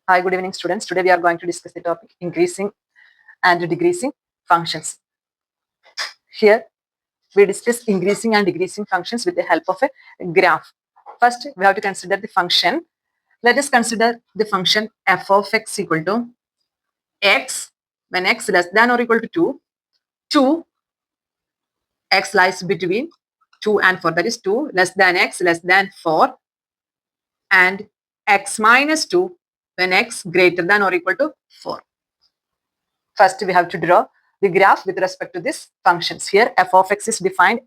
Hi, good evening, students. Today we are going to discuss the topic increasing and decreasing functions. Here we discuss increasing and decreasing functions with the help of a graph. First, we have to consider the function. Let us consider the function f of x equal to x when x less than or equal to 2. 2, x lies between 2 and 4. That is 2 less than x less than 4. And x minus 2 when x greater than or equal to 4. First, we have to draw the graph with respect to these functions. Here, f of x is defined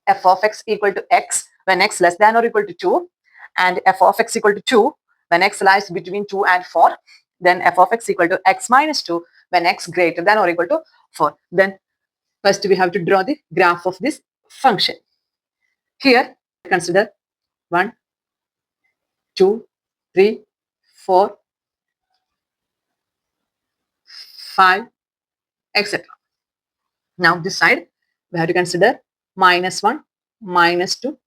f of x equal to x when x less than or equal to 2, and f of x equal to 2 when x lies between 2 and 4. Then f of x equal to x minus 2 when x greater than or equal to 4. Then first we have to draw the graph of this function. Here, consider 1, 2, 3, 4, 5, etc. Now this side, we have to consider minus 1, minus 2,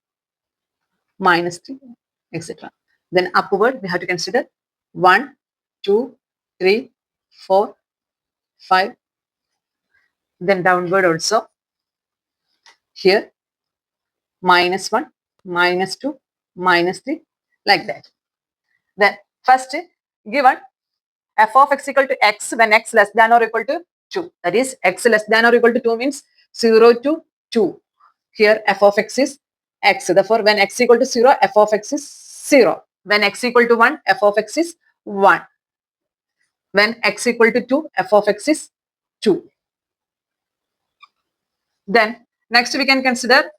minus 3, etc. Then upward, we have to consider 1, 2, 3, 4, 5. Then downward also, here, minus 1, minus 2, minus 3, like that. Then first, given f of x equal to x when x less than or equal to 2. That is, x less than or equal to 2 means 0 to 2. Here, f of x is x. Therefore, when x equal to 0, f of x is 0. When x equal to 1, f of x is 1. When x equal to 2, f of x is 2. Then, next we can consider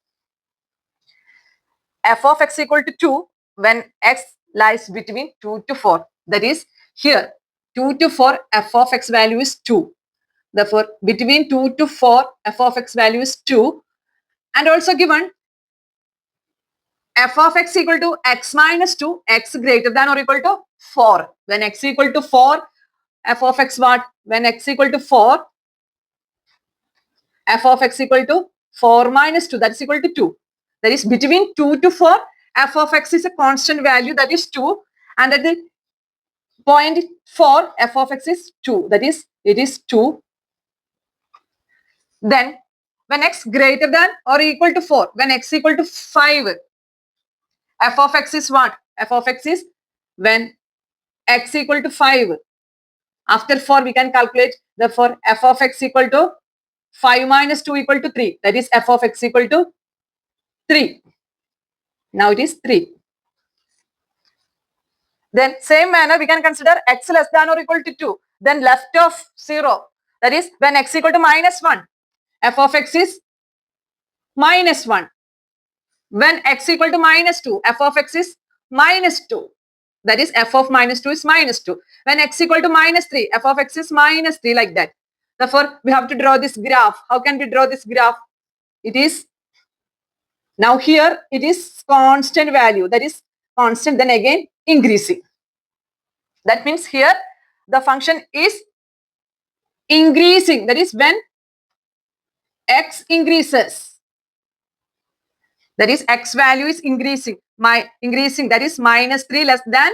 f of x equal to 2 when x lies between 2 to 4. That is, here, 2 to 4, f of x value is 2. Therefore, between 2 to 4, f of x value is 2. And also given f of x equal to x minus 2, x greater than or equal to 4. When x equal to 4, f of x what? When x equal to 4, f of x equal to 4 minus 2, that is equal to 2. That is, between 2 to 4, f of x is a constant value, that is 2. And at the point 4, f of x is 2. That is, it is 2. Then, when x greater than or equal to 4, when x equal to 5, f of x is what? F of x is when x equal to 5. After 4, we can calculate. Therefore, f of x equal to 5 minus 2 equal to 3. That is, f of x equal to 3. Now it is 3. Then same manner, we can consider x less than or equal to 2. Then left of 0. That is, when x equal to minus 1, f of x is minus 1. When x equal to minus 2, f of x is minus 2. That is, f of minus 2 is minus 2. When x equal to minus 3, f of x is minus 3, like that. Therefore, we have to draw this graph. How can we draw this graph? It is, now here, it is constant value. That is constant, then again increasing. That means here, the function is increasing. That is, when x increases, that is, x value is increasing. Increasing, that is, minus 3 less than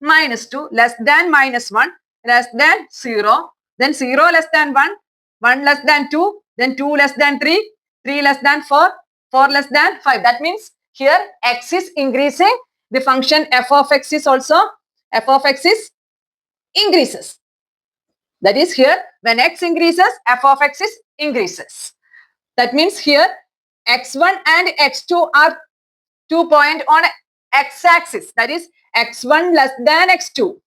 minus 2 less than minus 1 less than 0, then 0 less than 1, 1 less than 2, then 2 less than 3, 3 less than 4, 4 less than 5. That means here x is increasing. The function f of x is also, f of x is increases. That is, here when x increases, f of x is increases. That means here x1 and x2 are 2 points on x-axis. That is, x1 less than x2.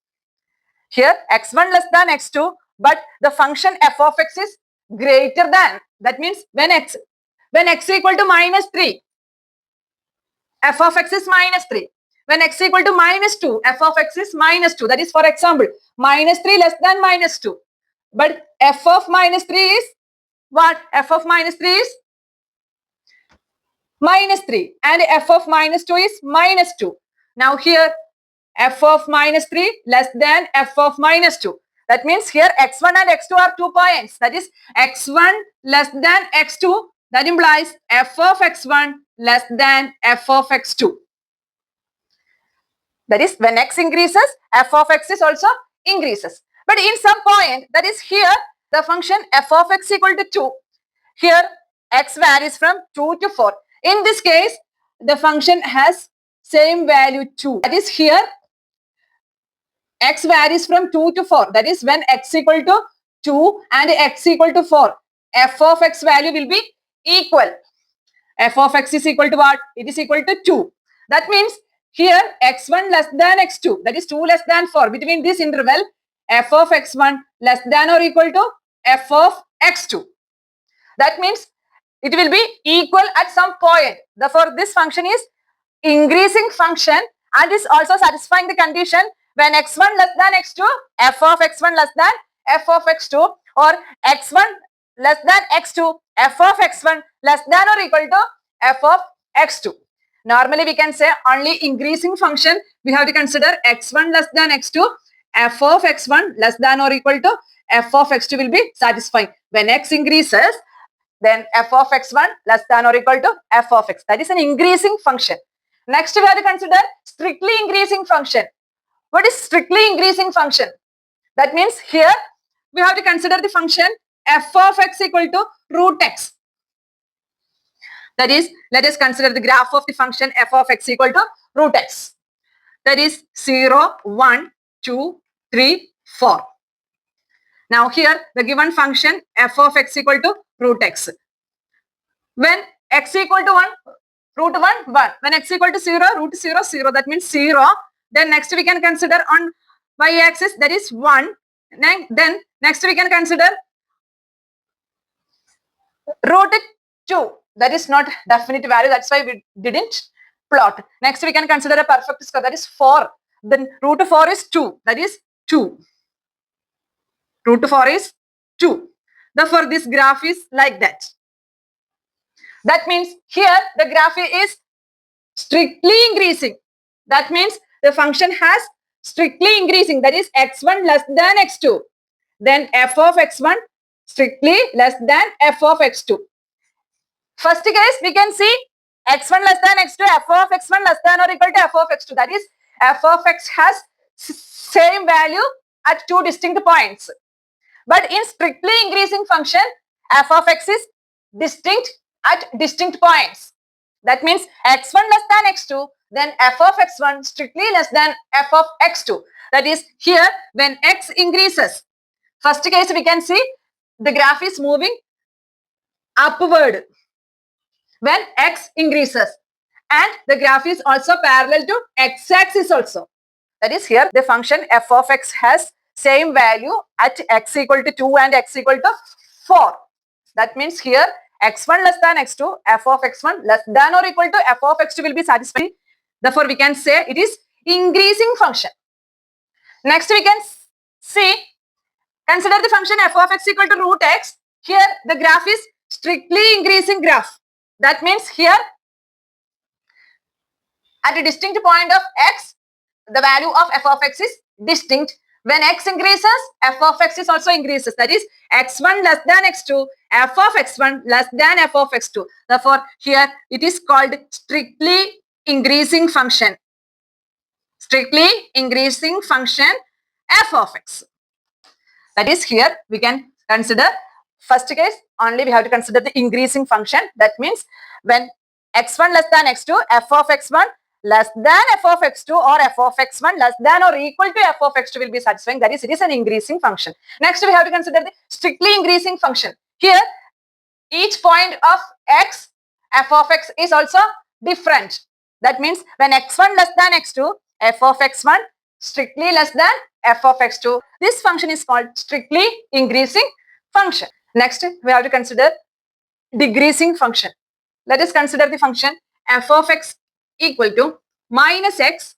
Here x1 less than x2, but the function f of x is greater than. That means when x equal to minus 3, f of x is minus 3. When x equal to minus 2, f of x is minus 2. That is, for example, minus 3 less than minus 2. But f of minus 3 is what? F of minus 3 is minus 3. And f of minus 2 is minus 2. Now here, f of minus 3 less than f of minus 2. That means here x1 and x2 are 2 points. That is, x1 less than x2. That implies f of x1 less than f of x2. That is, when x increases, f of x is also increases. But in some point, that is here, the function f of x equal to 2. Here, x varies from 2 to 4. In this case, the function has same value 2. That is here, x varies from 2 to 4. That is, when x equal to 2 and x equal to 4, f of x value will be equal. F of x is equal to what? It is equal to 2. That means here x1 less than x2, that is 2 less than 4. Between this interval, f of x1 less than or equal to f of x2. That means it will be equal at some point. Therefore, this function is increasing function and is also satisfying the condition when x1 less than x2, f of x1 less than f of x2, or x1 less than x2, f of x1 less than or equal to f of x2. Normally we can say only increasing function, we have to consider x1 less than x2, f of x1 less than or equal to f of x2 will be satisfying. When x increases, then f of x1 less than or equal to f of x. That is an increasing function. Next we have to consider strictly increasing function. What is strictly increasing function? That means here we have to consider the function f of x equal to root x. That is, let us consider the graph of the function f of x equal to root x. That is 0, 1, 2, 3, 4. Now here the given function f of x equal to root x. When x equal to 1, root 1, 1. When x equal to 0, root 0, 0. That means 0. Then next we can consider on y-axis, that is 1. Then next we can consider root 2. That is not definite value. That's why we didn't plot. Next we can consider a perfect square. That is 4. Then root 4 is 2. That is 2. Root 4 is 2. Therefore, this graph is like that. That means here the graph is strictly increasing. That means the function has strictly increasing. That is x1 less than x2. Then f of x1 strictly less than f of x2. First case we can see x1 less than x2, f of x1 less than or equal to f of x2. That is, f of x has same value at two distinct points. But in strictly increasing function, f of x is distinct at distinct points. That means x1 less than x2, then f of x1 strictly less than f of x2. That is, here when x increases, first case we can see the graph is moving upward when x increases, and the graph is also parallel to x-axis also. That is, here the function f of x has same value at x equal to 2 and x equal to 4. That means here x1 less than x2, f of x1 less than or equal to f of x2 will be satisfied. Therefore, we can say it is increasing function. Next we can see, consider the function f of x equal to root x. Here the graph is strictly increasing graph. That means here at a distinct point of x, the value of f of x is distinct. When x increases, f of x is also increases. That is, x1 less than x2, f of x1 less than f of x2. Therefore, here it is called strictly increasing function. Strictly increasing function f of x. That is, here we can consider first case only we have to consider the increasing function. That means when x1 less than x2, f of x1 less than f of x2 or f of x1 less than or equal to f of x2 will be satisfying. That is, it is an increasing function. Next we have to consider the strictly increasing function. Here each point of x, f of x is also different. That means when x1 less than x2, f of x1 strictly less than f of x2. This function is called strictly increasing function. Next we have to consider decreasing function. Let us consider the function f of x equal to minus x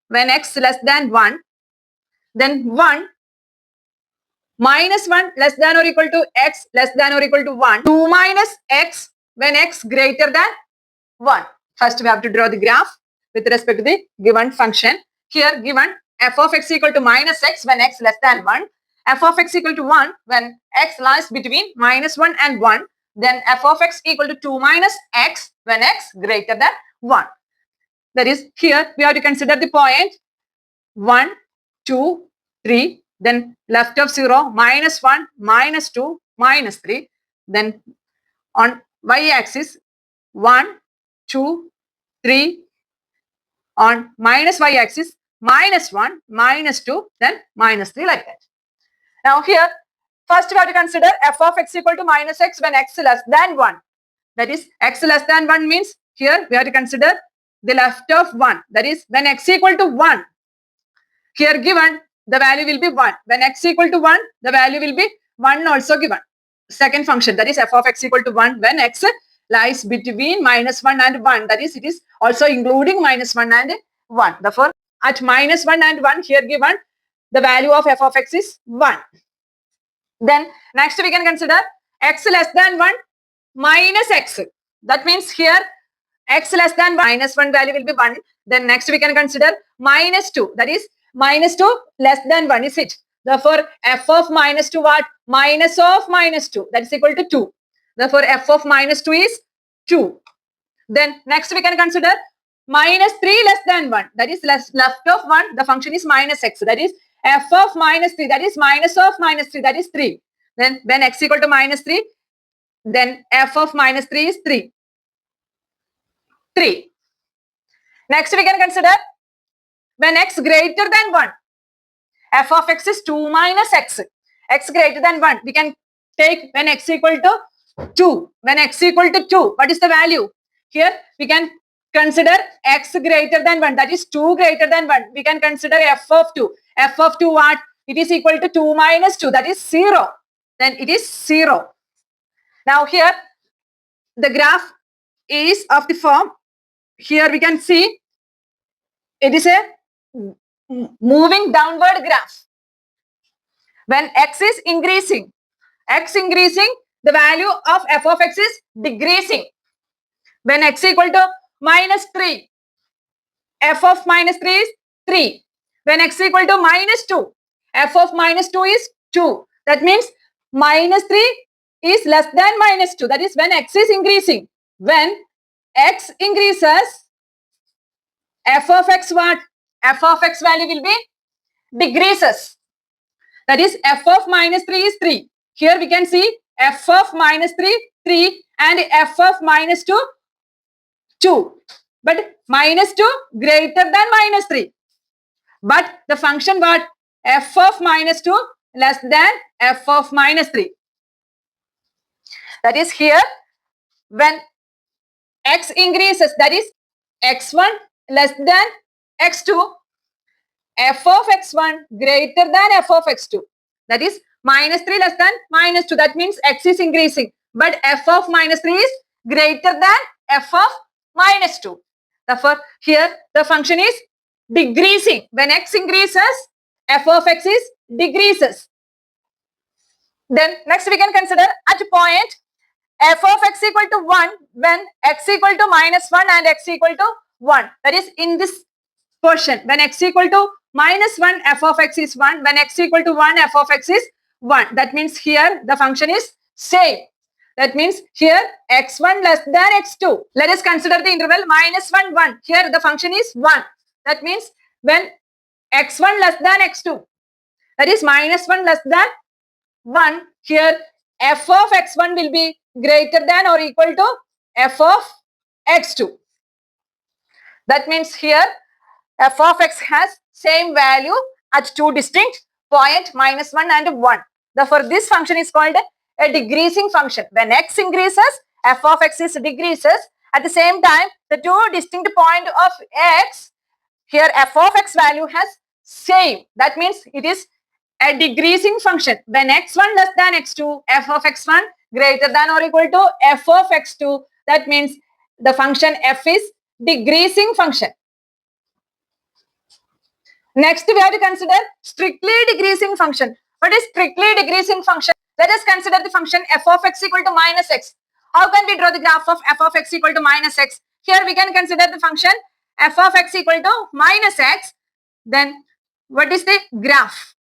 when x less than 1, then 1, minus 1 less than or equal to x less than or equal to 1, 2 minus x when x greater than 1. First we have to draw the graph with respect to the given function. Here given f of x equal to minus x when x less than 1, f of x equal to 1 when x lies between minus 1 and 1, then f of x equal to 2 minus x when x greater than 1. That is, here we have to consider the point 1, 2, 3. Then left of 0, minus 1, minus 2, minus 3. Then on y-axis 1, 2, 3. On minus y-axis minus 1, minus 2, then minus 3, like that. Now here, first we have to consider f of x equal to minus x when x less than 1. That is, x less than 1 means here we have to consider the left of 1. That is, when x equal to 1, here given the value will be 1. When x equal to 1, the value will be 1 also given. Second function, that is f of x equal to 1 when x lies between minus 1 and 1. That is, it is also including minus 1 and 1. Therefore, at minus 1 and 1 here given, the value of f of x is 1. Then next we can consider x less than 1 minus x. That means here x less than 1, minus 1 value will be 1. Then next we can consider minus 2. That is, minus 2 less than 1 is it. Therefore, f of minus 2 what? Minus of minus 2. That is equal to 2. Therefore, f of minus 2 is 2. Then next we can consider minus 3 less than 1. That is left of 1. The function is minus x. That is f of minus 3. That is minus of minus 3. That is 3. Then when x equal to minus 3, then f of minus 3 is 3. 3. Next we can consider when x greater than 1. F of x is 2 minus x. X greater than 1. We can take when x equal to 2. When x equal to 2, what is the value? Here we can consider x greater than 1. That is 2 greater than 1. We can consider f of 2. F of 2 what? It is equal to 2 minus 2. That is 0. Then it is 0. Now here the graph is of the form. Here we can see it is a moving downward graph. When x is increasing, the value of f of x is decreasing. When x equal to minus 3, f of minus 3 is 3. When x equal to minus 2, f of minus 2 is 2. That means minus 3 is less than minus 2. That is when x is increasing. When x increases, f of x what? F of x value will be decreases. That is f of minus 3 is 3. Here we can see f of minus 3, 3 and f of minus 2, 2. But minus 2 greater than minus 3. But the function what? F of minus 2 less than f of minus 3. That is here when x increases, that is x1 less than x2, f of x1 greater than f of x2. That is minus 3 less than minus 2. That means x is increasing. But f of minus 3 is greater than f of minus 2. Therefore, here the function is decreasing. When x increases, f of x is decreases. Then next we can consider at point f of x equal to 1 when x equal to minus 1 and x equal to 1. That is in this portion. When x equal to minus 1, f of x is 1. When x equal to 1, f of x is 1. That means here the function is same. That means here x1 less than x2. Let us consider the interval minus 1, 1. Here the function is 1. That means when x1 less than x2, that is minus 1 less than 1, here f of x1 will be greater than or equal to f of x2. That means here f of x has same value at two distinct point minus 1 and 1. Therefore, this function is called a decreasing function. When x increases, f of x is decreases. At the same time, the two distinct point of x, here f of x value has same. That means it is a decreasing function. When x1 less than x2, f of x1 greater than or equal to f of x2. That means the function f is decreasing function. Next, we have to consider strictly decreasing function. What is strictly decreasing function? Let us consider the function f of x equal to minus x. How can we draw the graph of f of x equal to minus x? Here we can consider the function f of x equal to minus x. Then what is the graph?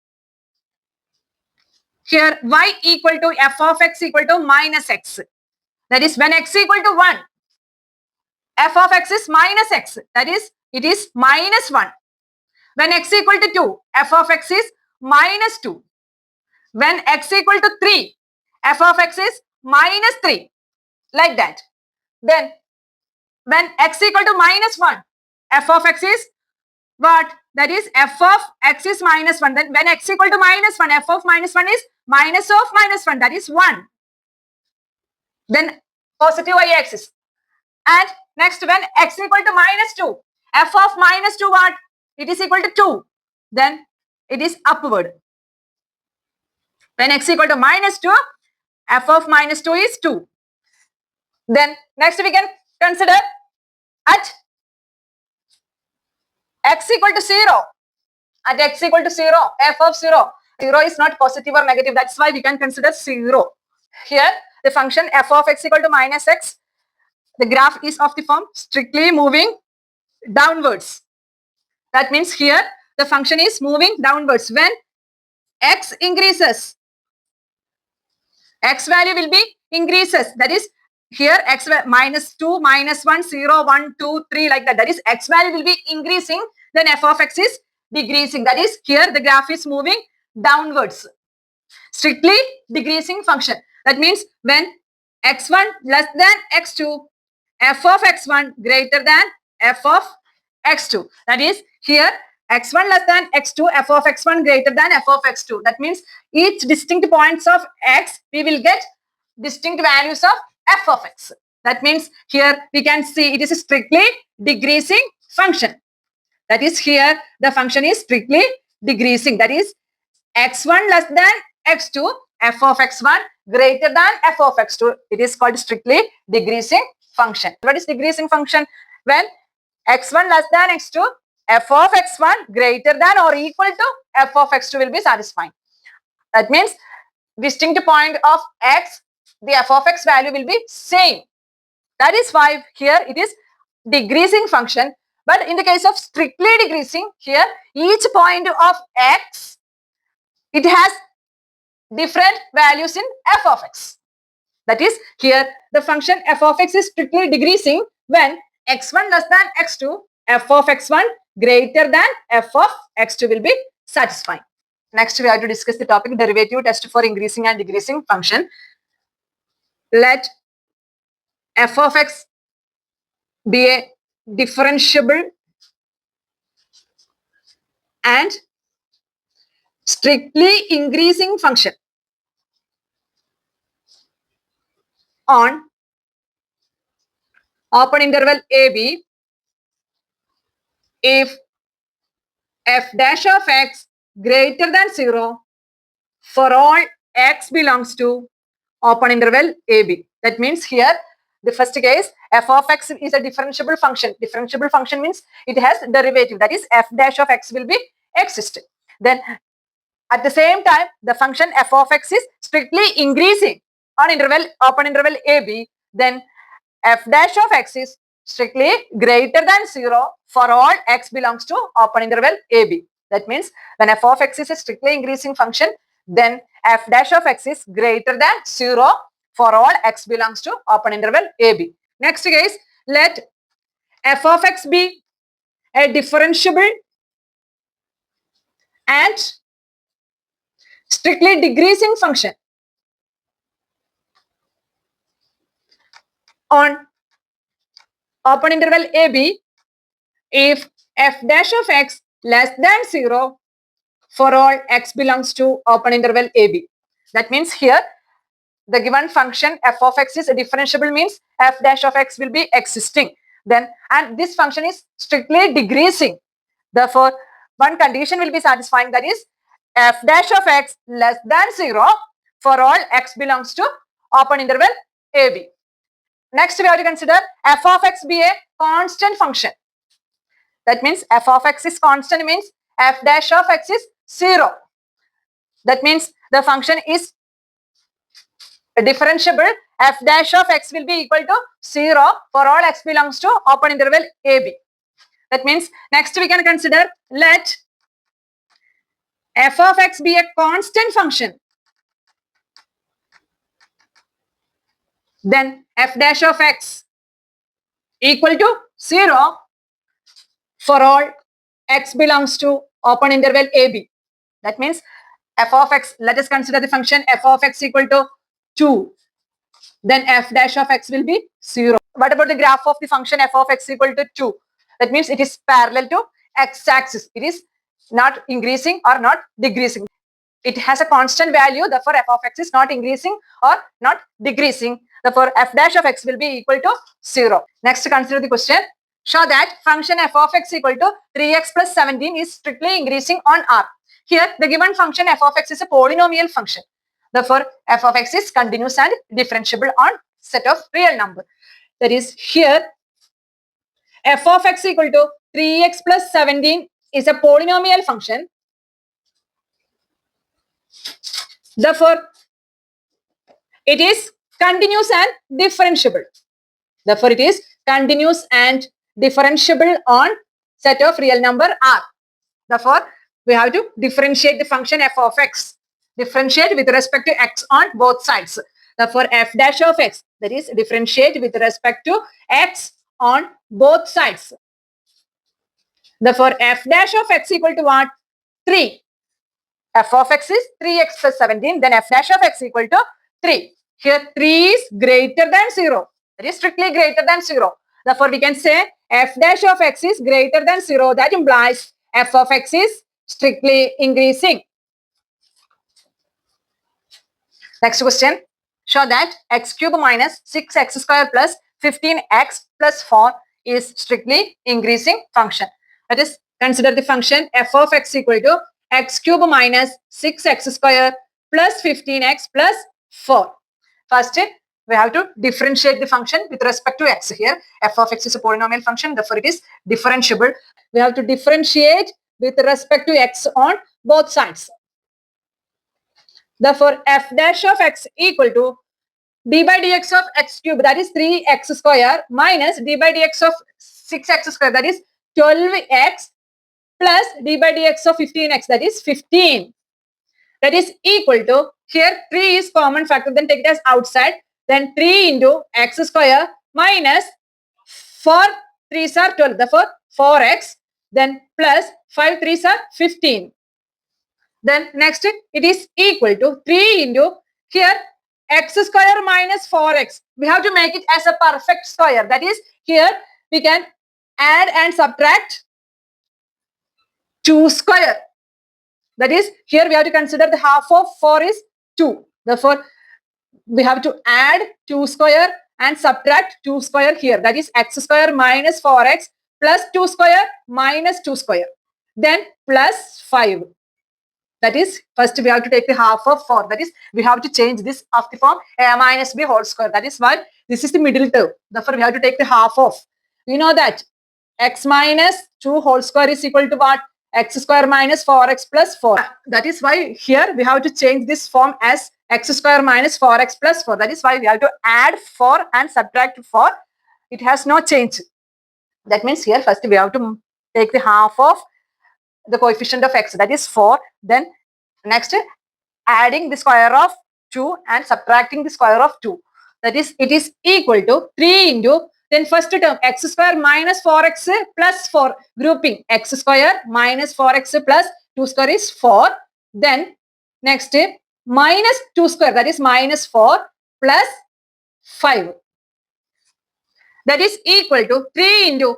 Here y equal to f of x equal to minus x. That is when x equal to 1, f of x is minus x. That is it is minus 1. When x equal to 2, f of x is minus 2. When x equal to 3, f of x is minus 3. Like that. Then when x equal to minus 1, f of x is what? That is f of x is minus 1. Then when x equal to minus 1, f of minus 1 is minus of minus 1. That is 1. Then positive y-axis. And next when x equal to minus 2, f of minus 2 what? It is equal to 2. Then it is upward. When x equal to minus 2, f of minus 2 is 2. Then next we can consider at x equal to 0. At x equal to 0, f of 0. 0 is not positive or negative. That's why we can consider 0. Here the function f of x equal to minus x. The graph is of the form strictly moving downwards. That means here the function is moving downwards. When x increases, x value will be increases. That is here x minus 2, minus 1, 0, 1, 2, 3 like that. That is x value will be increasing. Then f of x is decreasing. That is here the graph is moving downwards. Strictly decreasing function. That means when x1 less than x2, f of x1 greater than f of x2. That is here x1 less than x2, f of x1 greater than f of x2. That means each distinct points of x, we will get distinct values of f of x. That means here we can see it is a strictly decreasing function. That is here the function is strictly decreasing. That is x1 less than x2, f of x1 greater than f of x2. It is called strictly decreasing function. What is decreasing function? When x1 less than x2, f of x1 greater than or equal to f of x2 will be satisfying. That means distinct point of x, the f of x value will be same. That is why here it is decreasing function. But in the case of strictly decreasing, here each point of x, it has different values in f of x. That is here the function f of x is strictly decreasing when x1 less than x2, f of x1 greater than f of x2 will be satisfying. Next we have to discuss the topic derivative test for increasing and decreasing function. Let f of x be a differentiable and strictly increasing function on open interval AB if f dash of x greater than 0 for all x belongs to open interval AB. That means here the first case f of x is a differentiable function. Differentiable function means it has derivative, that is f dash of x will be existing. Then at the same time the function f of x is strictly increasing on interval open interval AB, then f dash of x is strictly greater than 0 for all x belongs to open interval AB. That means when f of x is a strictly increasing function, then f dash of x is greater than 0 for all x belongs to open interval AB. Next case, let f of x be a differentiable and strictly decreasing function on open interval AB if f dash of x less than 0 for all x belongs to open interval AB. That means here the given function f of x is a differentiable means f dash of x will be existing. Then and this function is strictly decreasing. Therefore, one condition will be satisfying, that is f dash of x less than 0 for all x belongs to open interval AB. Next we have to consider f of x be a constant function. That means f of x is constant means f dash of x is 0. That means the function is differentiable. F dash of x will be equal to 0 for all x belongs to open interval AB. That means next we can consider let f of x be a constant function. Then f dash of x equal to 0 for all x belongs to open interval AB. That means f of x, let us consider the function f of x equal to 2. Then f dash of x will be 0. What about the graph of the function f of x equal to 2? That means it is parallel to x-axis. It is not increasing or not decreasing. It has a constant value, therefore f of x is not increasing or not decreasing. Therefore f dash of x will be equal to 0. Next, consider the question. Show that function f of x equal to 3x plus 17 is strictly increasing on R. Here the given function f of x is a polynomial function. Therefore f of x is continuous and differentiable on set of real number. That is, here f of x equal to 3x plus 17 is a polynomial function. Therefore it is continuous and differentiable. Therefore it is continuous and differentiable on set of real number R. Therefore we have to differentiate the function f of x. Differentiate with respect to x on both sides. Therefore f dash of x, that is differentiate with respect to x on both sides. Therefore f dash of x equal to what? 3. F of x is 3x plus 17. Then f dash of x equal to 3. Here 3 is greater than 0. It is strictly greater than 0. Therefore we can say f dash of x is greater than 0. That implies f of x is strictly increasing. Next question. Show that x cube minus 6x square plus 15x plus 4 is strictly increasing function. That is, consider the function f of x equal to x cube minus 6x square plus 15x plus 4. First, we have to differentiate the function with respect to x. Here f of x is a polynomial function, therefore it is differentiable. We have to differentiate with respect to x on both sides. Therefore f dash of x equal to d by dx of x cube, that is 3x square, minus d by dx of 6x square, that is 12x, plus d by dx of 15x, that is 15. That is equal to, here 3 is common factor, then take it as outside, then 3 into x square minus 4 3s are 12, therefore 4x, then plus 5 3s are 15. Then next it is equal to 3 into, here x square minus 4x. We have to make it as a perfect square. That is, here we can add and subtract 2 square. That is, here we have to consider the half of 4 is 2. Therefore, we have to add 2 square and subtract 2 square here. That is x square minus 4x plus 2 square minus 2 square. Then plus 5. That is, first we have to take the half of 4. That is, we have to change this of the form a minus b whole square. That is why this is the middle term. Therefore, we have to take the half of. We know that x minus 2 whole square is equal to what? X square minus 4x plus 4. That is why here we have to change this form as x square minus 4x plus 4. That is why we have to add 4 and subtract 4. It has no change. That means here first we have to take the half of the coefficient of x, that is 4. Then next adding the square of 2 and subtracting the square of 2. That is, it is equal to 3 into, then first term x square minus 4x plus 4, grouping x square minus 4x plus 2 square is 4. Then next minus 2 square, that is minus 4 plus 5. That is equal to 3 into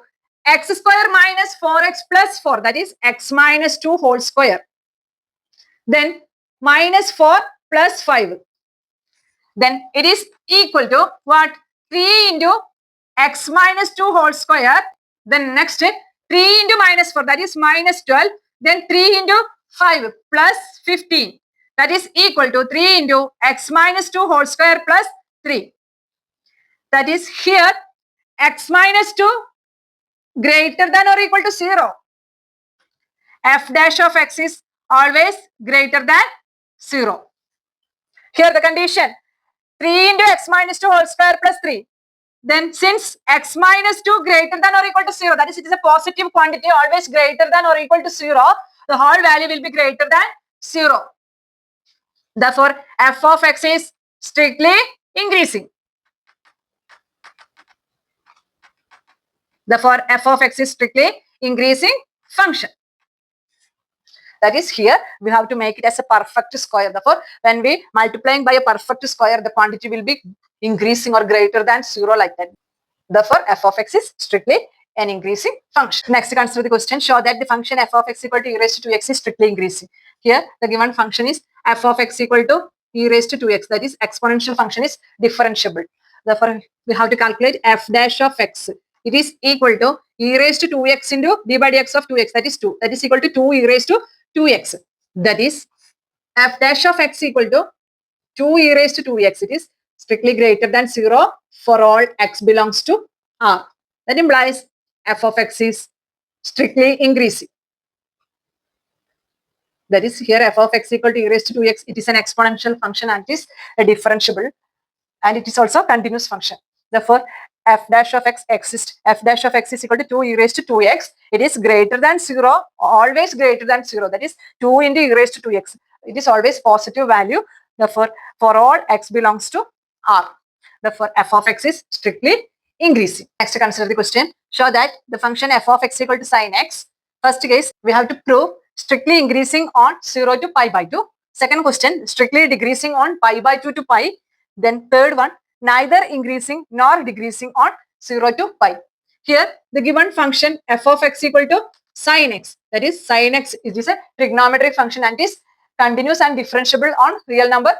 x square minus 4x plus 4, that is x minus 2 whole square. Then minus 4 plus 5. Then it is equal to what? 3 into x minus 2 whole square. Then next 3 into minus 4, that is minus 12. Then 3 into 5 plus 15. That is equal to 3 into x minus 2 whole square plus 3. That is, here x minus 2 greater than or equal to 0. F dash of x is always greater than 0. Here the condition 3 into x minus 2 whole square plus 3. Then since x minus 2 greater than or equal to 0, that is, it is a positive quantity, always greater than or equal to 0, the whole value will be greater than 0. Therefore, f of x is strictly increasing. Therefore, f of x is strictly increasing function. That is, here we have to make it as a perfect square. Therefore, when we multiplying by a perfect square, the quantity will be increasing or greater than 0, like that. Therefore, f of x is strictly an increasing function. Next, consider the question. Show that the function f of x equal to e raised to 2x is strictly increasing. Here, the given function is f of x equal to e raised to 2x. That is, exponential function is differentiable. Therefore, we have to calculate f dash of x. It is equal to e raised to 2x into d by dx of 2x. That is 2. That is equal to 2 e raised to 2x. That is, f dash of x equal to 2 e raised to 2x. It is strictly greater than 0 for all x belongs to R. That implies f of x is strictly increasing. That is, here f of x equal to e raised to 2x. It is an exponential function and it is a differentiable, and it is also a continuous function. Therefore, f dash of x exists. F dash of x is equal to 2 e raised to 2x. It is greater than 0, always greater than 0. That is 2 into e raised to 2x. It is always positive value. Therefore, for all x belongs to R. Therefore, f of x is strictly increasing. Next, consider the question. Show that the function f of x equal to sin x. First case, we have to prove strictly increasing on 0 to pi by 2. Second question, strictly decreasing on pi by 2 to pi. Then third one, neither increasing nor decreasing on 0 to pi. Here, the given function f of x equal to sin x. That is, sin x is a trigonometric function and is continuous and differentiable on real number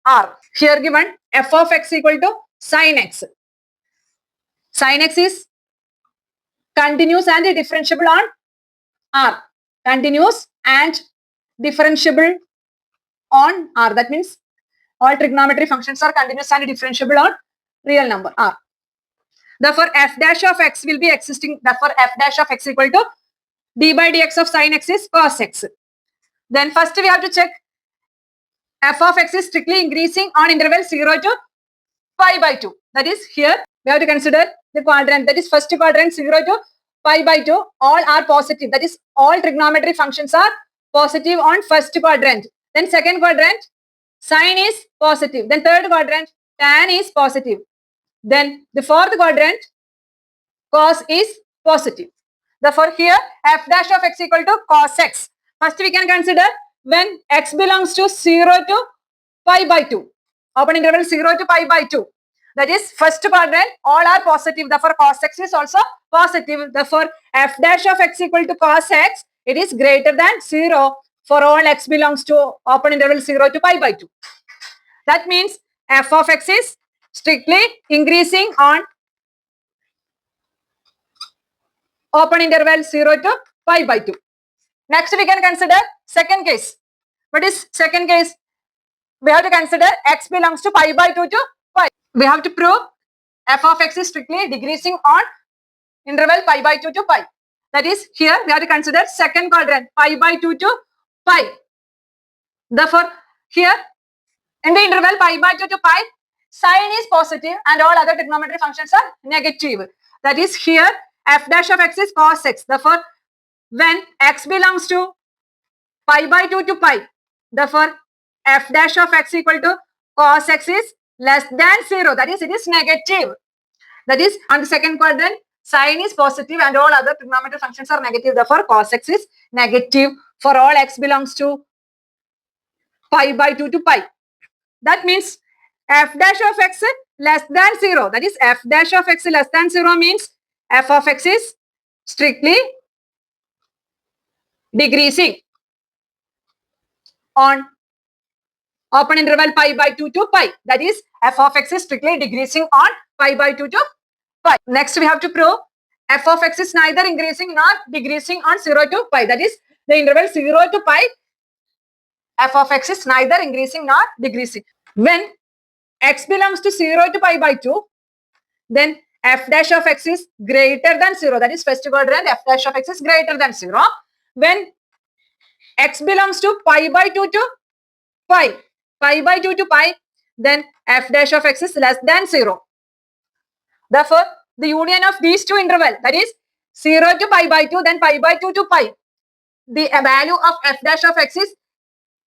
R. Here given f of x equal to sin x. Sin x is continuous and differentiable on R. Continuous and differentiable on R. That means all trigonometry functions are continuous and differentiable on real number R. Therefore, f dash of x will be existing. Therefore, f dash of x equal to d by dx of sin x is cos x. Then first we have to check f of x is strictly increasing on interval 0 to pi by 2. That is, here we have to consider the quadrant. That is, first quadrant 0 to pi by 2. All are positive. That is, all trigonometry functions are positive on first quadrant. Then second quadrant, sine is positive. Then third quadrant, tan is positive. Then the fourth quadrant, cos is positive. Therefore, here f dash of x equal to cos x. First we can consider when x belongs to 0 to pi by 2. Open interval 0 to pi by 2. That is, first quadrant, all are positive. Therefore, cos x is also positive. Therefore, f dash of x equal to cos x, it is greater than 0 for all x belongs to open interval 0 to pi by 2. That means f of x is strictly increasing on open interval 0 to pi by 2. Next, we can consider second case. What is second case? We have to consider x belongs to pi by 2 to pi. We have to prove f of x is strictly decreasing on interval pi by 2 to pi. That is, here we have to consider second quadrant pi by 2 to pi. Therefore, here in the interval pi by 2 to pi, sine is positive and all other trigonometry functions are negative. That is, here f dash of x is cos x. Therefore, when x belongs to pi by 2 to pi, therefore f dash of x equal to cos x is less than 0. That is, it is negative. That is, on the second quadrant, sine is positive and all other trigonometry functions are negative. Therefore, cos x is negative for all x belongs to pi by 2 to pi. That means f dash of x less than 0. That is, f dash of x less than 0 means f of x is strictly decreasing on open interval pi by 2 to pi. That is, f of x is strictly decreasing on pi by 2 to pi. Next, we have to prove f of x is neither increasing nor decreasing on 0 to pi. That is, the interval 0 to pi, f of x is neither increasing nor decreasing. When x belongs to 0 to pi by 2, then f dash of x is greater than 0. That is, first quadrant, f dash of x is greater than 0. When x belongs to pi by 2 to pi by 2 to pi, then f dash of x is less than 0. Therefore, the union of these two intervals, that is 0 to pi by 2, then pi by 2 to pi, the value of f dash of x is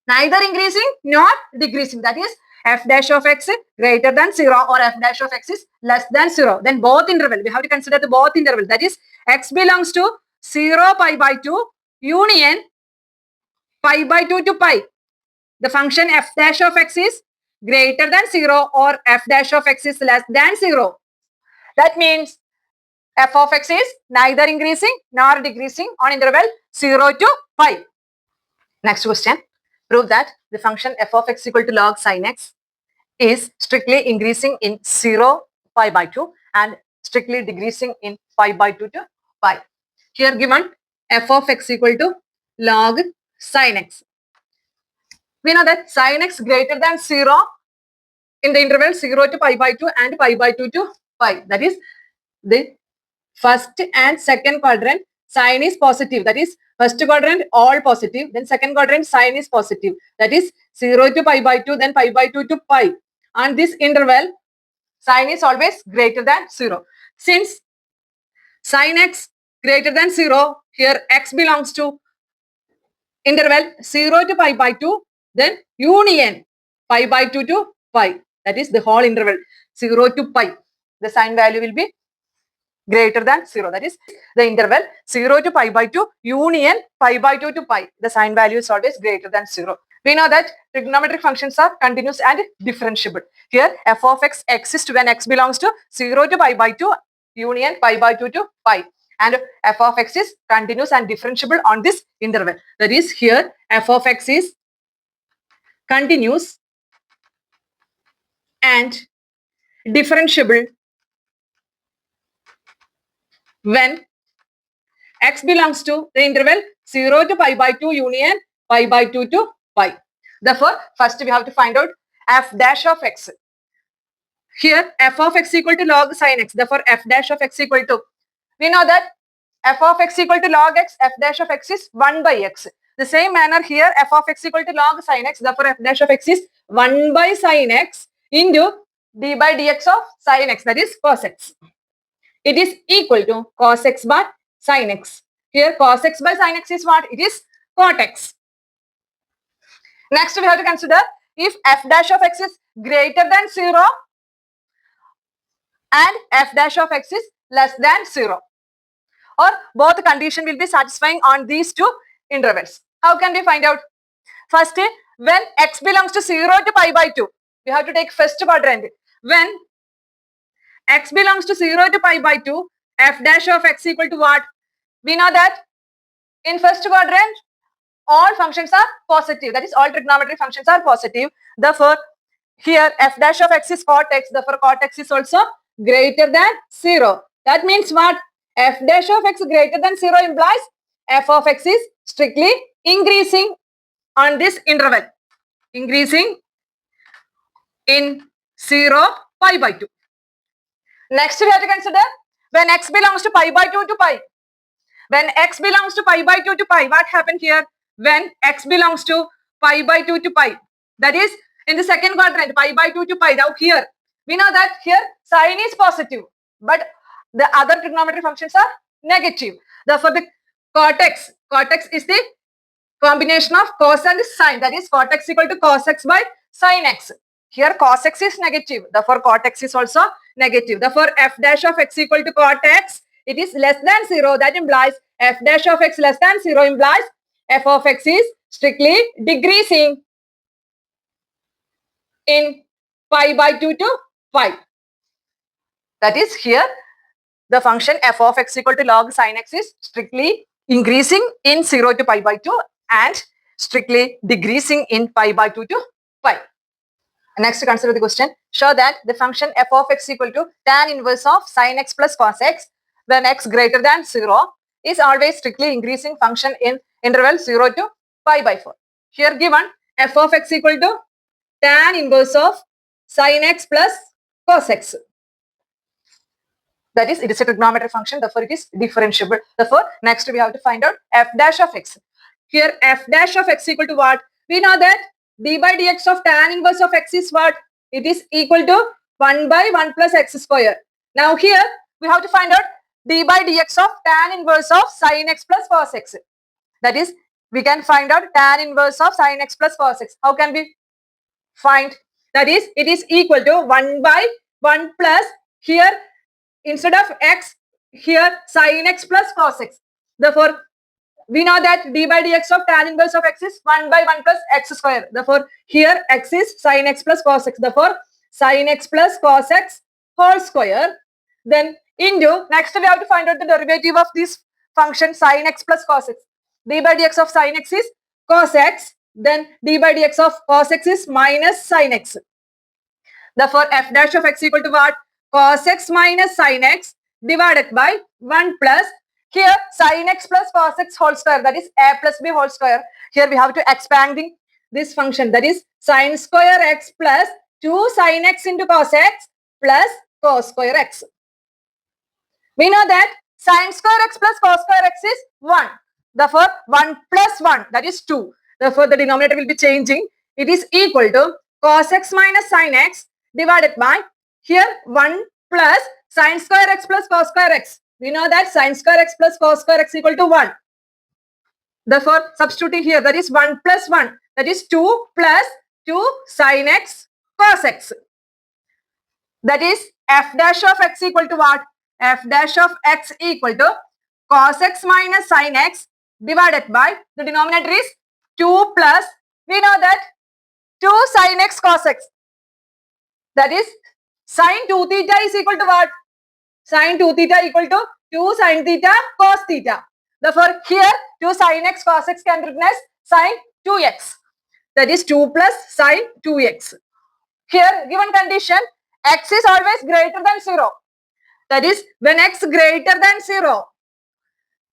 neither increasing nor decreasing. That is, f dash of x greater than 0 or f dash of x is less than 0. Then both interval, we have to consider the both interval. That is, x belongs to 0 pi by 2 union pi by 2 to pi. The function f dash of x is greater than 0 or f dash of x is less than 0. That means f of x is neither increasing nor decreasing on interval 0 to pi. Next question. Prove that the function f of x equal to log sin x is strictly increasing in 0 pi by 2 and strictly decreasing in pi by 2 to pi. Here given f of x equal to log sin x. We know that sin x greater than 0 in the interval 0 to pi by 2 and pi by 2 to pi. That is the first and second quadrant sign is positive. That is first quadrant all positive. Then second quadrant sign is positive. That is 0 to pi by 2 then pi by 2 to pi. On this interval sign is always greater than 0. Since sin x greater than 0, here x belongs to interval 0 to pi by 2, then union pi by 2 to pi. That is the whole interval 0 to pi. The sign value will be greater than 0. That is the interval 0 to pi by 2 union pi by 2 to pi. The sign value is always greater than 0. We know that trigonometric functions are continuous and differentiable. Here f of x exists when x belongs to 0 to pi by 2 union pi by 2 to pi. And f of x is continuous and differentiable on this interval. That is here f of x is continuous and differentiable when x belongs to the interval 0 to pi by 2 union pi by 2 to pi. Therefore, first we have to find out f dash of x. Here f of x equal to log sin x. Therefore, f dash of x equal to, we know that f of x equal to log x, f dash of x is 1 by x. The same manner here f of x equal to log sin x. Therefore, f dash of x is 1 by sin x into d by dx of sin x, that is cos x. It is equal to cos x by sin x. Here cos x by sin x is what? It is cot x. Next we have to consider if f dash of x is greater than 0 and f dash of x is less than 0. Or both condition will be satisfying on these two intervals. How can we find out? First, when x belongs to 0 to pi by 2, we have to take first quadrant. When x belongs to 0 to pi by 2, f dash of x equal to what? We know that in first quadrant, all functions are positive. That is, all trigonometric functions are positive. Therefore, here f dash of x is cot x. Therefore, cot x is also greater than 0. That means what? F dash of x greater than 0 implies f of x is strictly increasing on this interval. Increasing in 0 pi by 2. Next, we have to consider when x belongs to pi by 2 to pi. When x belongs to pi by 2 to pi, what happened here? When x belongs to pi by 2 to pi, that is in the second quadrant, pi by 2 to pi. Now here, we know that here sign is positive, but the other trigonometric functions are negative. Therefore, the cot x is the combination of cos and sine. That is cot x equal to cos x by sin x. Here cos x is negative. Therefore, cot x is also negative. Therefore, f dash of x equal to cot x, it is less than 0. That implies f dash of x less than 0 implies f of x is strictly decreasing in pi by 2 to pi. That is, here the function f of x equal to log sin x is strictly increasing in 0 to pi by 2 and strictly decreasing in pi by 2 to pi. Next, consider the question. Show that the function f of x equal to tan inverse of sin x plus cos x when x greater than 0 is always strictly increasing function in interval 0 to pi by 4. Here given f of x equal to tan inverse of sin x plus cos x. That is, it is a trigonometric function, therefore it is differentiable. Therefore, next we have to find out f dash of x. Here f dash of x equal to what? We know that d by dx of tan inverse of x is what? It is equal to 1 by 1 plus x square. Now here we have to find out d by dx of tan inverse of sin x plus cos x. That is, we can find out tan inverse of sin x plus cos x. How can we find? That is, it is equal to 1 by 1 plus, here instead of x, here sin x plus cos x. Therefore, we know that d by dx of tan inverse of x is 1 by 1 plus x square. Therefore, here x is sin x plus cos x. Therefore, sin x plus cos x whole square. Then into, next we have to find out the derivative of this function sin x plus cos x. D by dx of sin x is cos x. Then d by dx of cos x is minus sin x. Therefore, f dash of x equal to what? Cos x minus sin x divided by 1 plus, here sin x plus cos x whole square, that is a plus b whole square. Here we have to expanding this function, that is sin square x plus 2 sin x into cos x plus cos square x. We know that sin square x plus cos square x is 1. Therefore, 1 plus 1, that is 2. Therefore, the denominator will be changing. It is equal to cos x minus sin x divided by, here 1 plus sin square x plus cos square x. We know that sin square x plus cos square x equal to 1. Therefore, substituting here, that is 1 plus 1, that is 2 plus 2 sin x cos x. That is f dash of x equal to what? F dash of x equal to cos x minus sin x divided by, the denominator is 2 plus, we know that 2 sin x cos x. That is sin 2 theta is equal to what? Sin 2 theta equal to 2 sin theta cos theta. Therefore, here 2 sin x cos x can be written as sin 2x. That is 2 plus sin 2x. Here, given condition, x is always greater than 0. That is, when x greater than 0,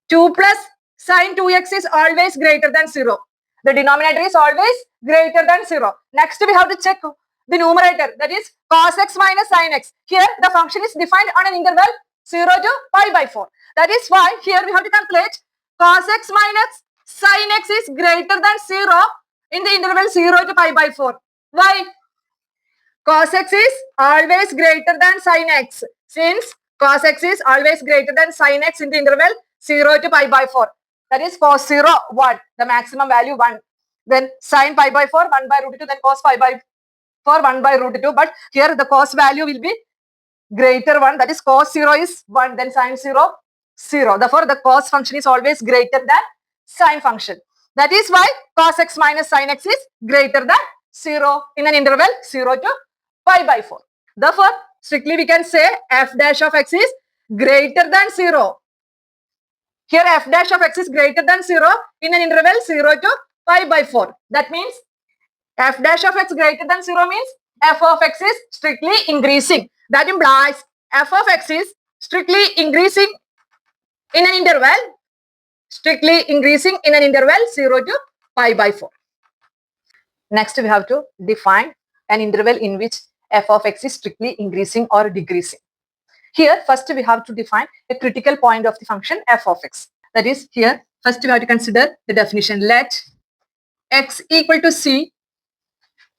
2 plus sin 2x is always greater than 0. The denominator is always greater than 0. Next, we have to check the numerator, that is cos x minus sin x. Here, the function is defined on an interval 0 to pi by 4. That is why here we have to calculate cos x minus sin x is greater than 0 in the interval 0 to pi by 4. Why? Cos x is always greater than sin x. Since cos x is always greater than sin x in the interval 0 to pi by 4. That is cos 0, 1. The maximum value 1. Then sin pi by 4, 1 by root 2. Then cos pi by 4, 1 by root 2. But here the cos value will be greater 1. That is cos 0 is 1. Then sin 0, 0. Therefore, the cos function is always greater than sin function. That is why cos x minus sin x is greater than 0 in an interval 0 to pi by 4. Therefore, strictly we can say f dash of x is greater than 0. Here f dash of x is greater than 0 in an interval 0 to pi by 4. That means f dash of x greater than 0 means f of x is strictly increasing. That implies f of x is strictly increasing in an interval 0 to pi by 4. Next, we have to define an interval in which f of x is strictly increasing or decreasing. Here, first we have to define a critical point of the function f of x. That is, here, first we have to consider the definition. Let x equal to c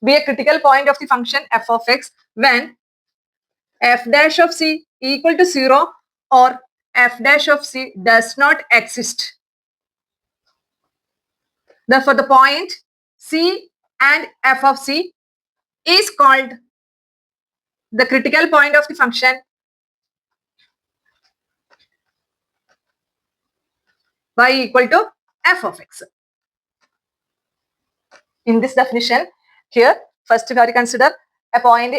be a critical point of the function f of x when f dash of c equal to 0 or f dash of c does not exist. Therefore, the point c and f of c is called the critical point of the function y equal to f of x. In this definition, here first we have to consider a point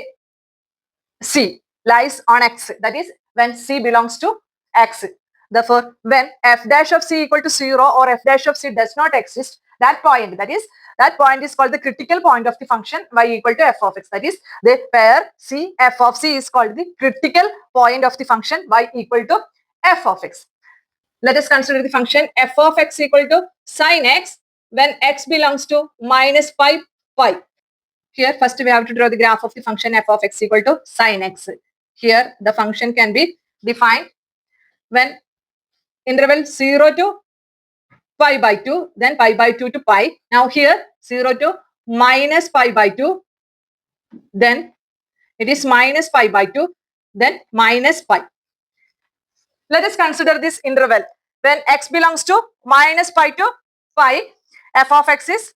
c lies on x, that is when c belongs to x. Therefore, when f dash of c equal to 0 or f dash of c does not exist, that point is called the critical point of the function y equal to f of x. That is, the pair c f of c is called the critical point of the function y equal to f of x. Let us consider the function f of x equal to sin x when x belongs to minus pi. Here, first we have to draw the graph of the function f of x equal to sin x. Here, the function can be defined when interval 0 to pi by 2, then pi by 2 to pi. Now here, 0 to minus pi by 2, then it is minus pi by 2, then minus pi. Let us consider this interval. When x belongs to minus pi to pi, f of x is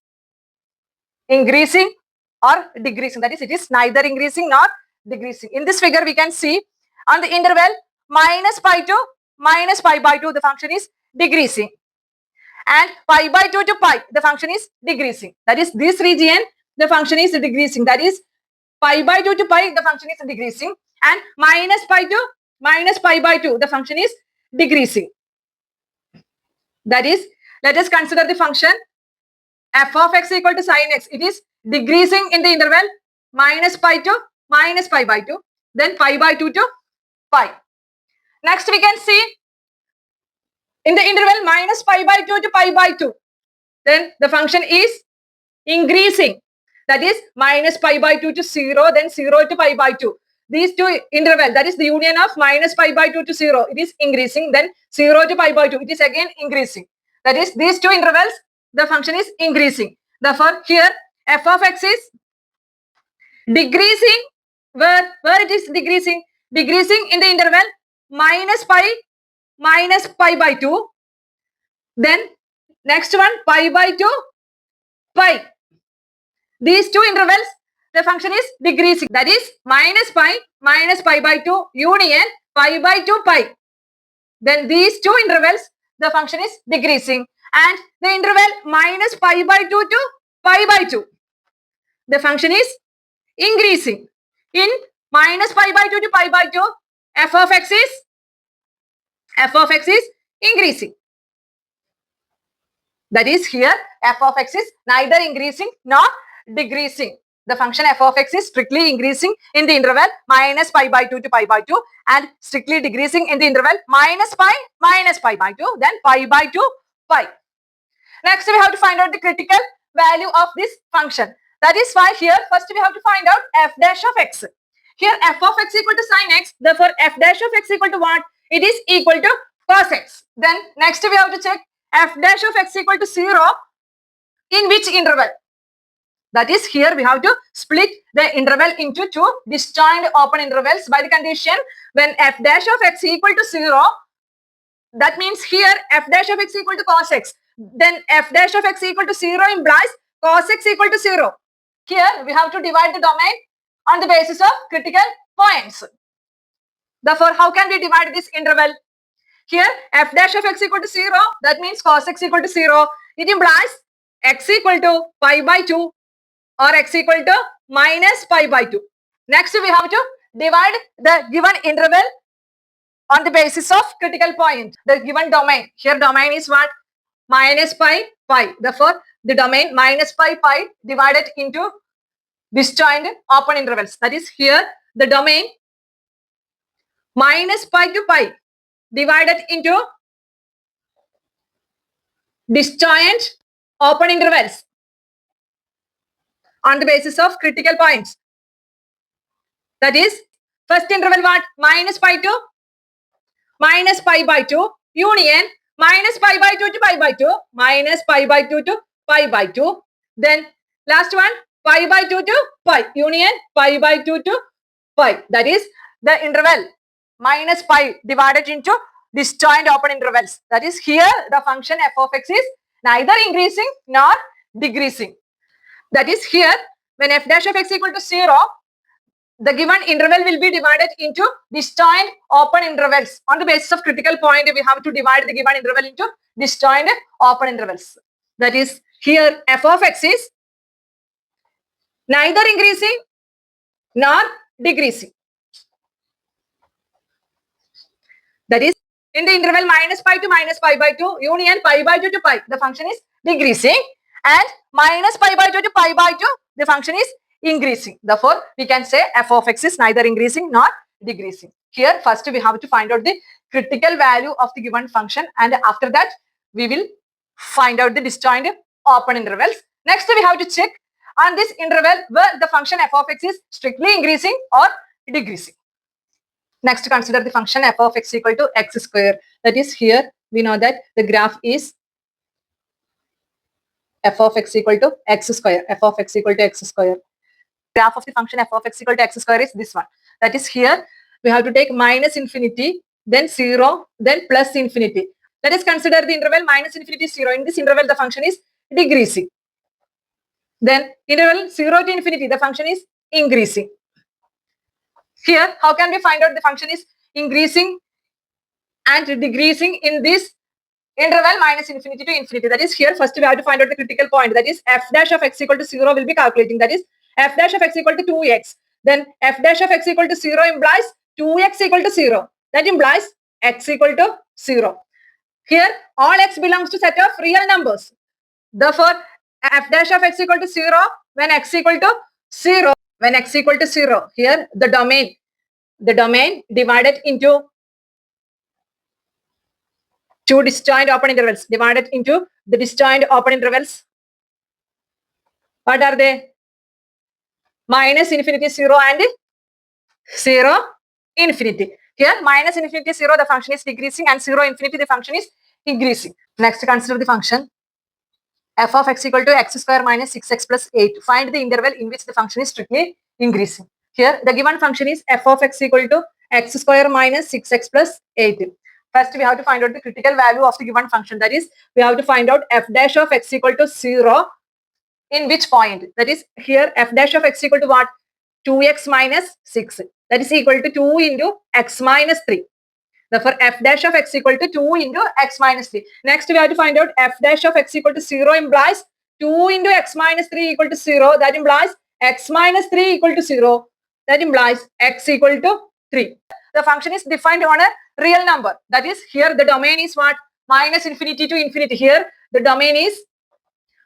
increasing or decreasing. That is, it is neither increasing nor decreasing. In this figure, we can see on the interval minus pi to minus pi by 2, the function is decreasing. And pi by 2 to pi, the function is decreasing. That is this region, the function is decreasing. That is pi by 2 to pi, the function is decreasing. And minus pi to minus pi by 2, the function is decreasing. That is, let us consider the function f of x equal to sin x. It is decreasing in the interval minus pi to minus pi by 2, then pi by 2 to pi. Next we can see in the interval minus pi by 2 to pi by 2, then the function is increasing. That is minus pi by 2 to 0, then 0 to pi by 2. These two interval, that is the union of minus pi by 2 to 0, it is increasing, then 0 to pi by 2, it is again increasing. That is these two intervals, the function is increasing. Therefore, here f of x is decreasing. Where it is decreasing? Decreasing in the interval minus pi by 2. Then next one, pi by 2, pi. These two intervals, the function is decreasing. That is minus pi by 2 union pi by 2 pi. Then these two intervals, the function is decreasing. And the interval minus pi by 2 to pi by 2, the function is increasing. In minus pi by 2 to pi by 2, f of x is increasing. That is here f of x is neither increasing nor decreasing. The function f of x is strictly increasing in the interval minus pi by 2 to pi by 2 and strictly decreasing in the interval minus pi by 2, then pi by 2 pi. Next we have to find out the critical value of this function. That is why here first we have to find out f dash of x. Here f of x equal to sin x, therefore f dash of x equal to what? It is equal to cos x. Then next we have to check f dash of x equal to 0 in which interval? That is here we have to split the interval into two disjoint open intervals by the condition when f dash of x equal to 0. That means here f dash of x equal to cos x. Then f dash of x equal to 0 implies cos x equal to 0. Here we have to divide the domain on the basis of critical points. Therefore, how can we divide this interval? Here f dash of x equal to 0, that means cos x equal to 0. It implies x equal to pi by 2 or x equal to minus pi by 2. Next we have to divide the given interval on the basis of critical point, the given domain. Here domain is what? Minus pi, pi. Therefore, the domain minus pi, pi divided into disjoint open intervals. That is here the domain minus pi to pi divided into disjoint open intervals on the basis of critical points. That is first interval what? Minus pi to minus pi by 2 union minus pi by 2 to pi by 2 minus pi by 2 to pi by 2. Then last one pi by 2 to pi union pi by 2 to pi. That is the interval minus pi divided into disjoint open intervals. That is here the function f of x is neither increasing nor decreasing. That is here when f dash of x equal to 0, the given interval will be divided into disjoint open intervals. On the basis of critical point, we have to divide the given interval into disjoint open intervals. That is here f of x is neither increasing nor decreasing. That is in the interval minus pi to minus pi by 2 union pi by 2 to pi, the function is decreasing, and minus pi by 2 to pi by 2, the function is increasing. Therefore, we can say f of x is neither increasing nor decreasing. Here first we have to find out the critical value of the given function, and after that we will find out the disjoint open intervals. Next we have to check on this interval where the function f of x is strictly increasing or decreasing. Next, consider the function f of x equal to x square. That is here we know that the graph is f of x equal to x square. F of x equal to x square. Graph of the function f of x equal to x square is this one. That is here we have to take minus infinity, then 0, then plus infinity. Let us consider the interval minus infinity 0. In this interval the function is decreasing. Then interval 0 to infinity the function is increasing. Here how can we find out the function is increasing and decreasing in this interval minus infinity to infinity. That is, here first we have to find out the critical point. That is, f dash of x equal to 0 will be calculating. That is, f dash of x equal to 2x. Then f dash of x equal to 0 implies 2x equal to 0. That implies x equal to 0. Here all x belongs to set of real numbers. Therefore, f dash of x equal to 0 when x equal to 0. When x equal to 0, here the domain divided into two disjoint open intervals, divided into the disjoint open intervals. What are they? Minus infinity 0 and 0 infinity. Here minus infinity 0 the function is decreasing, and 0 infinity the function is increasing. Next, consider the function f of x equal to x square minus 6x plus 8. Find the interval in which the function is strictly increasing. Here the given function is f of x equal to x square minus 6x plus 8. First, we have to find out the critical value of the given function. That is, we have to find out f dash of x equal to 0 in which point. That is, here f dash of x equal to what? 2x minus 6. That is equal to 2 into x minus 3. Therefore, f dash of x equal to 2 into x minus 3. Next, we have to find out f dash of x equal to 0 implies 2 into x minus 3 equal to 0. That implies x minus 3 equal to 0. That implies x equal to 3. The function is defined on a real number. That is, here the domain is what? Minus infinity to infinity. Here the domain is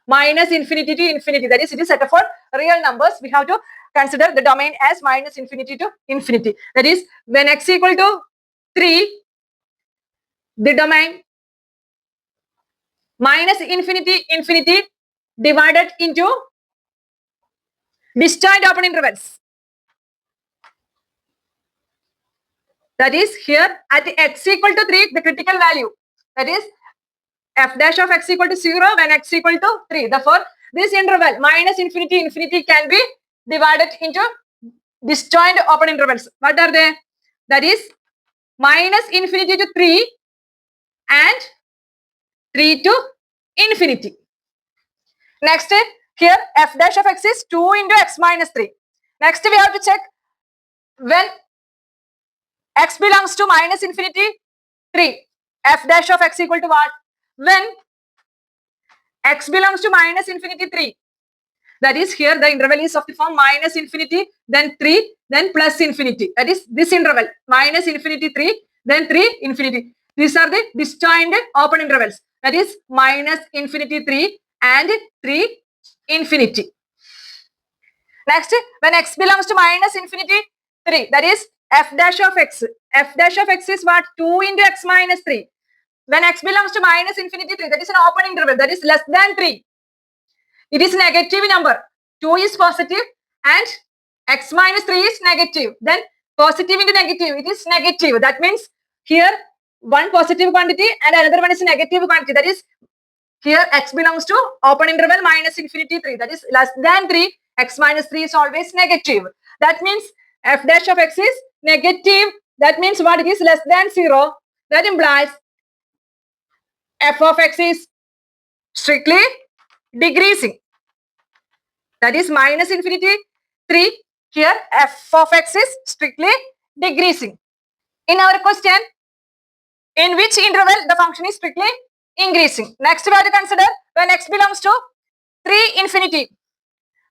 minus infinity to infinity. That is, it is set for real numbers. We have to consider the domain as minus infinity to infinity. That is, when x equal to 3, the domain minus infinity divided into disjoint open intervals. That is, here at x equal to 3, the critical value. That is, f dash of x equal to 0 when x equal to 3. Therefore, this interval minus infinity can be divided into disjoint open intervals. What are they? That is, minus infinity to 3 and 3 to infinity. Next, here f dash of x is 2 into x minus 3. Next, we have to check when x belongs to minus infinity 3. F dash of x equal to what? When x belongs to minus infinity 3. That is, here the interval is of the form minus infinity, then 3, then plus infinity. That is, this interval minus infinity 3, then 3 infinity. These are the disjoint open intervals. That is, minus infinity 3 and 3 infinity. Next, when x belongs to minus infinity 3, that is f dash of x. F dash of x is what? 2 into x minus 3. When x belongs to minus infinity 3, that is an open interval, that is less than 3. It is negative number. 2 is positive and x minus 3 is negative. Then positive into negative, it is negative. That means here one positive quantity and another one is negative quantity. That is, here x belongs to open interval minus infinity 3. That is less than 3. X minus 3 is always negative. That means f dash of x is negative. That means what? It is less than 0. That implies f of x is strictly decreasing. That is minus infinity 3. Here f of x is strictly decreasing. In our question, in which interval the function is strictly increasing? Next, we have to consider when x belongs to 3 infinity.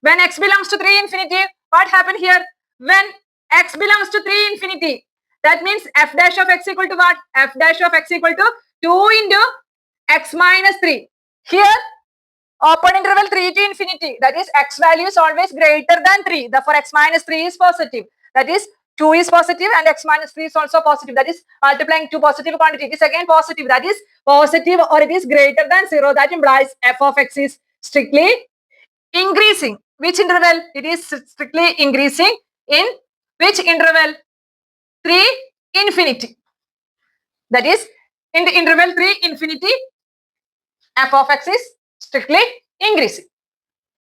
When x belongs to 3 infinity, what happened here? When x belongs to 3 infinity, that means f dash of x equal to what? F dash of x equal to 2 into x minus 3. Here, open interval 3 to infinity, that is x value is always greater than 3. Therefore, x minus 3 is positive. That is, 2 is positive and x minus 3 is also positive. That is, multiplying two positive quantity, it is again positive. That is positive or it is greater than 0. That implies f of x is strictly increasing. Which interval? It is strictly increasing in which interval? 3 infinity. That is, in the interval 3 infinity, f of x is strictly increasing.